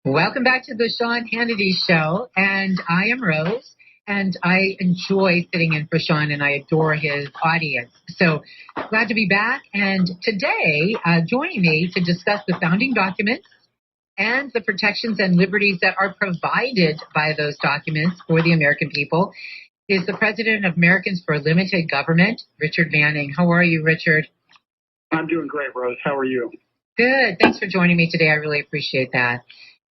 Welcome back to the Sean Hannity Show, and I am Rose, and I enjoy sitting in for Sean, and I adore his audience. So glad to be back, and today, joining me to discuss the founding documents and the protections and liberties that are provided by those documents for the American people is the President of Americans for Limited Government, Richard Manning. How are you, Richard? I'm doing great, Rose. How are you? Good. Thanks for joining me today. I really appreciate that.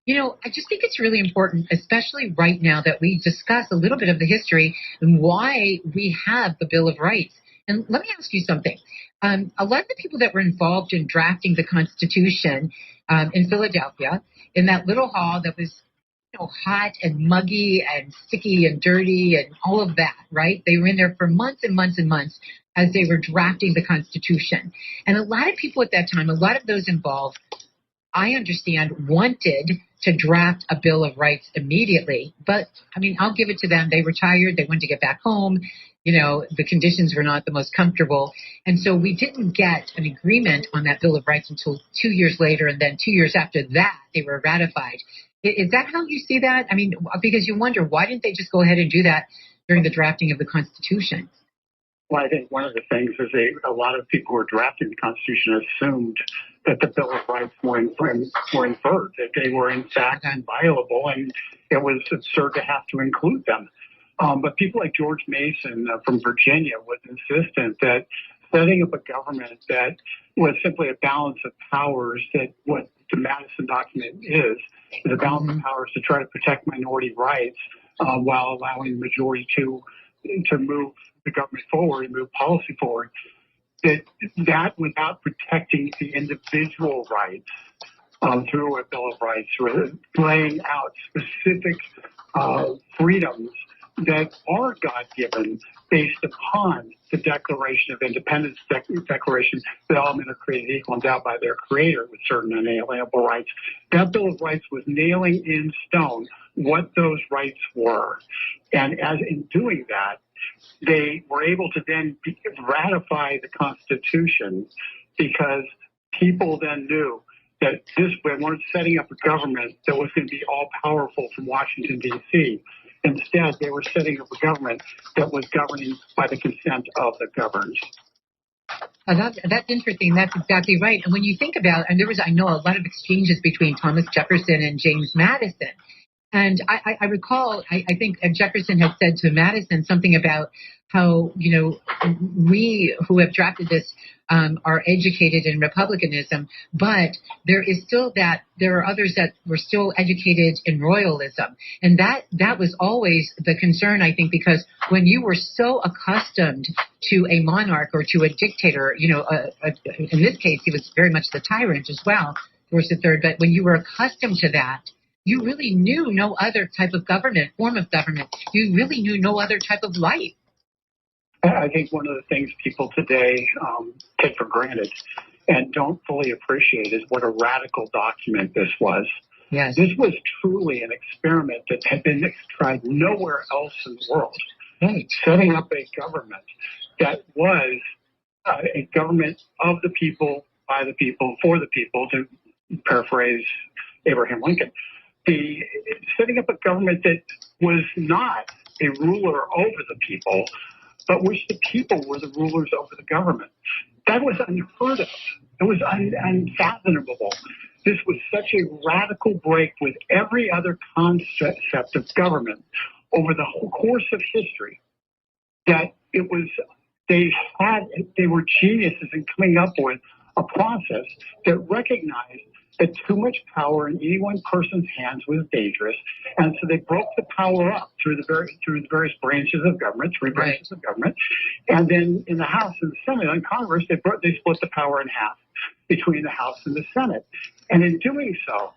You know, I just think it's really important, especially right now, that we discuss a little bit of the history and why we have the Bill of Rights. And let me ask you something. A lot of the people that were involved in drafting the Constitution in Philadelphia, in that little hall that was hot and muggy and sticky and dirty and all of that, right? They were in there for months and months and months as they were drafting the Constitution. And a lot of people at that time, a lot of those involved, I understand, wanted to draft a Bill of Rights immediately. But, I mean, I'll give it to them. They were tired. They wanted to get back home. You know, the conditions were not the most comfortable. And so we didn't get an agreement on that Bill of Rights until 2 years later. And then 2 years after that, they were ratified. Is that how you see that? I mean, because you wonder, why didn't they just go ahead and do that during the drafting of the Constitution? Well, I think one of the things is a lot of people who were drafting the Constitution assumed that the Bill of Rights were inferred, that they were in fact inviolable, and it was absurd to have to include them. But people like George Mason from Virginia was insistent that setting up a government that was simply a balance of powers, that what the Madison document is a balance of powers to try to protect minority rights while allowing the majority to move the government forward and move policy forward, that without protecting the individual rights through a Bill of Rights, laying out specific freedoms that are God-given based upon the Declaration of Independence, Declaration that all men are created equal, endowed by their Creator with certain unalienable rights. That Bill of Rights was nailing in stone what those rights were. And as in doing that, they were able to then ratify the Constitution because people then knew that they weren't setting up a government that was going to be all-powerful from Washington, D.C. Instead, they were setting up a government that was governing by the consent of the governed. That's interesting. That's exactly right. And when you think about, and I know a lot of exchanges between Thomas Jefferson and James Madison. And I recall, I think Jefferson had said to Madison something about how, we who have drafted this are educated in republicanism, but there are others that were still educated in royalism. And that was always the concern, I think, because when you were so accustomed to a monarch or to a dictator, in this case, he was very much the tyrant as well, George III, but when you were accustomed to that, you really knew no other type of form of government. You really knew no other type of life. I think one of the things people today take for granted and don't fully appreciate is what a radical document this was. Yes. This was truly an experiment that had been tried nowhere else in the world. Right. Setting up a government that was a government of the people, by the people, for the people, to paraphrase Abraham Lincoln. Setting up a government that was not a ruler over the people, but which the people were the rulers over the government. That was unheard of. It was unfathomable. This was such a radical break with every other concept of government over the whole course of history that they were geniuses in coming up with a process that recognized that too much power in any one person's hands was dangerous, and so they broke the power up through the various branches of government, three branches of government, and then in the House and the Senate and Congress, they split the power in half between the House and the Senate, and in doing so,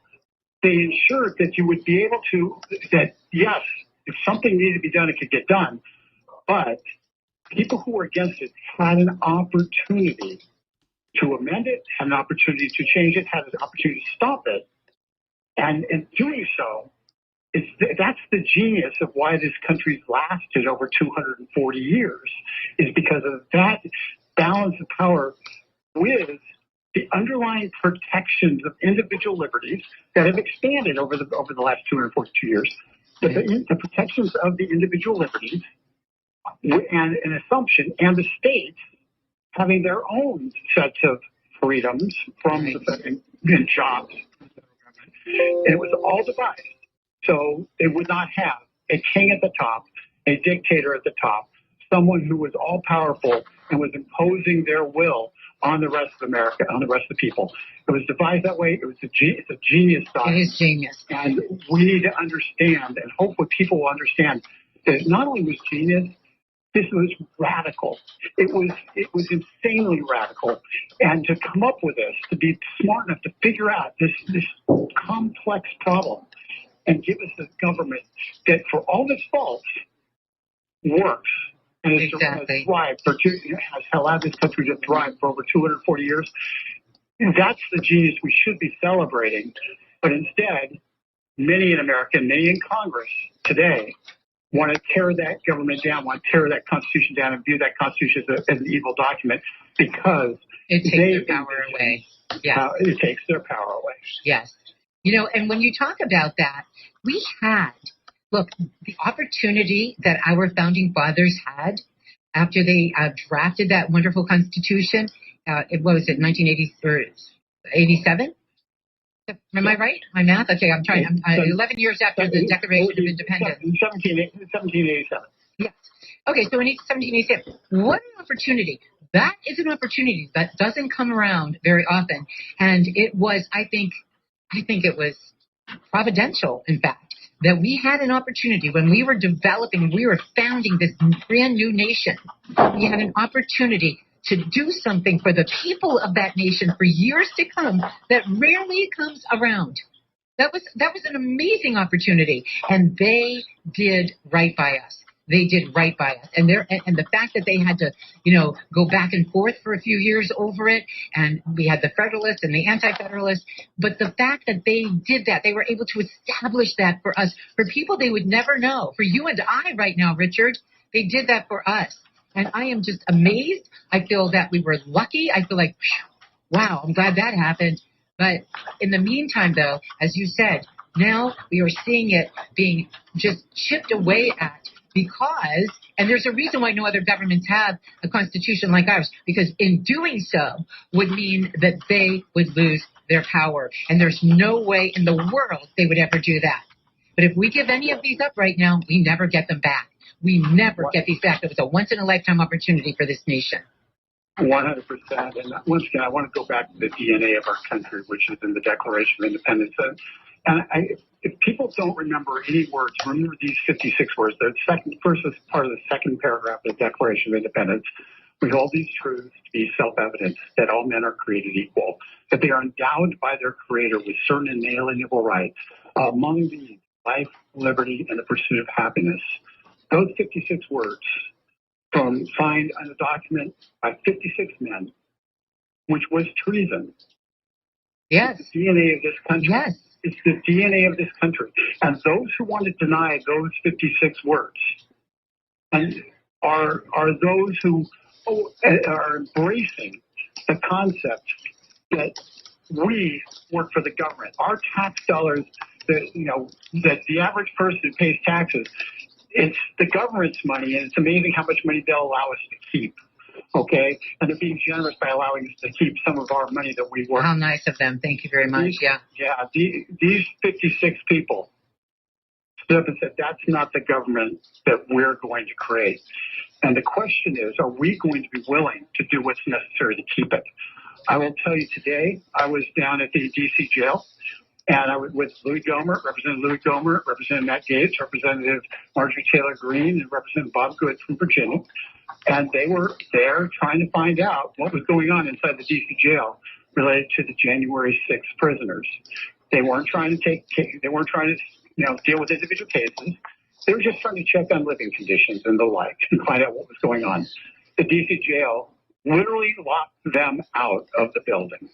they ensured that you would be able to yes, if something needed to be done, it could get done, but people who were against it had an opportunity to amend it, had an opportunity to change it, had an opportunity to stop it. And in doing so, that's the genius of why this country's lasted over 240 years, is because of that balance of power with the underlying protections of individual liberties that have expanded over the last 242 years, the protections of the individual liberties and an assumption, and the states having their own sets of freedoms from the federal and jobs. And it was all devised. So they would not have a king at the top, a dictator at the top, someone who was all powerful and was imposing their will on the rest of America, on the rest of the people. It was devised that way. It's a genius thought. It is genius. And we need to understand, and hopefully people will understand, that it not only was genius, this was radical. It was insanely radical. And to come up with this, to be smart enough to figure out this complex problem and give us a government that, for all of its faults, works and has thrived has allowed this country to thrive for over 240 years. And that's the genius we should be celebrating. But instead, many in America, many in Congress today, want to tear that government down, want to tear that Constitution down and view that Constitution as an evil document because it takes their power away. Yeah, it takes their power away. Yes. You know, and when you talk about that, we had, look, the opportunity that our founding fathers had after they drafted that wonderful Constitution, what was it, 1987? Am I right? My math? Okay, I'm trying. 11 years after the Declaration of Independence. 1787. Yes. Okay, so in 1787, what an opportunity. That is an opportunity that doesn't come around very often. And it was, I think it was providential, in fact, that we had an opportunity when we were developing, we were founding this brand new nation. We had an opportunity to do something for the people of that nation for years to come that rarely comes around. That was an amazing opportunity, and they did right by us. They did right by us, and the fact that they had to, go back and forth for a few years over it, and we had the Federalists and the Anti-Federalists, but the fact that they did that, they were able to establish that for us, for people they would never know, for you and I right now, Richard, they did that for us. And I am just amazed. I feel that we were lucky. I feel like, wow, I'm glad that happened. But in the meantime, though, as you said, now we are seeing it being just chipped away at because, and there's a reason why no other governments have a constitution like ours, because in doing so would mean that they would lose their power. And there's no way in the world they would ever do that. But if we give any of these up right now, we never get them back. We never get these back. It was a once-in-a-lifetime opportunity for this nation. 100%. And once again, I want to go back to the DNA of our country, which is in the Declaration of Independence. And if people don't remember any words, remember these 56 words. The first is part of the second paragraph of the Declaration of Independence. We hold these truths to be self-evident, that all men are created equal, that they are endowed by their Creator with certain inalienable rights. Among these, life, liberty, and the pursuit of happiness. Those 56 words signed on a document by 56 men, which was treason. Yes. It's the DNA of this country. Yes. It's the DNA of this country. And those who want to deny those 56 words are those who are embracing the concept that we work for the government. Our tax dollars, that the average person who pays taxes, it's the government's money, and it's amazing how much money they'll allow us to keep, okay? And they're being generous by allowing us to keep some of our money that we work. How nice of them. Thank you very much. These 56 people stood up and said, that's not the government that we're going to create. And the question is, are we going to be willing to do what's necessary to keep it? I will tell you today, I was down at the D.C. jail. And I was with Representative Louis Gohmert, Representative Matt Gaetz, Representative Marjorie Taylor Greene, and Representative Bob Good from Virginia. And they were there trying to find out what was going on inside the D.C. jail related to the January 6th prisoners. They weren't trying to deal with individual cases. They were just trying to check on living conditions and the like and find out what was going on. The D.C. jail literally locked them out of the building.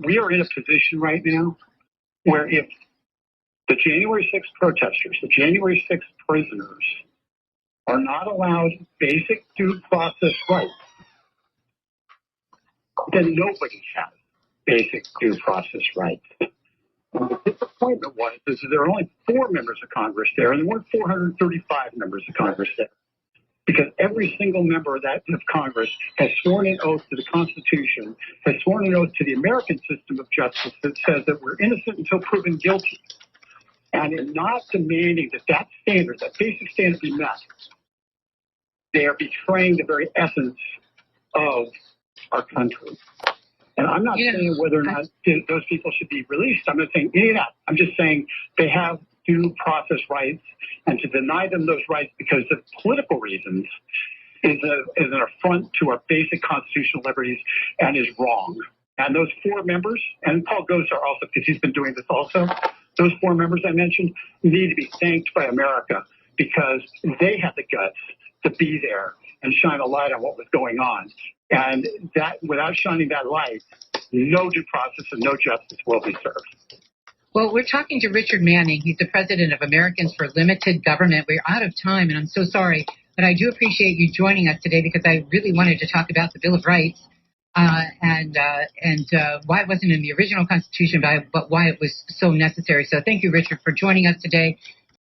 We are in a position right now where if the January 6th protesters, the January 6th prisoners, are not allowed basic due process rights, then nobody has basic due process rights. And the disappointment is that there are only 4 members of Congress there, and there weren't 435 members of Congress there. Because every single member of Congress has sworn an oath to the Constitution, has sworn an oath to the American system of justice that says that we're innocent until proven guilty. And in not demanding that standard, that basic standard be met, they are betraying the very essence of our country. And I'm not saying whether or not those people should be released. I'm not saying any of that. I'm just saying they have due process rights, and to deny them those rights because of political reasons is an affront to our basic constitutional liberties and is wrong. And those 4 members, and Paul Gosar also, because he's been doing this also, those 4 members I mentioned need to be thanked by America because they had the guts to be there and shine a light on what was going on. And that, without shining that light, no due process and no justice will be served. Well, we're talking to Richard Manning. He's the president of Americans for Limited Government. We're out of time, and I'm so sorry, but I do appreciate you joining us today because I really wanted to talk about the Bill of Rights and why it wasn't in the original Constitution, but why it was so necessary. So thank you, Richard, for joining us today.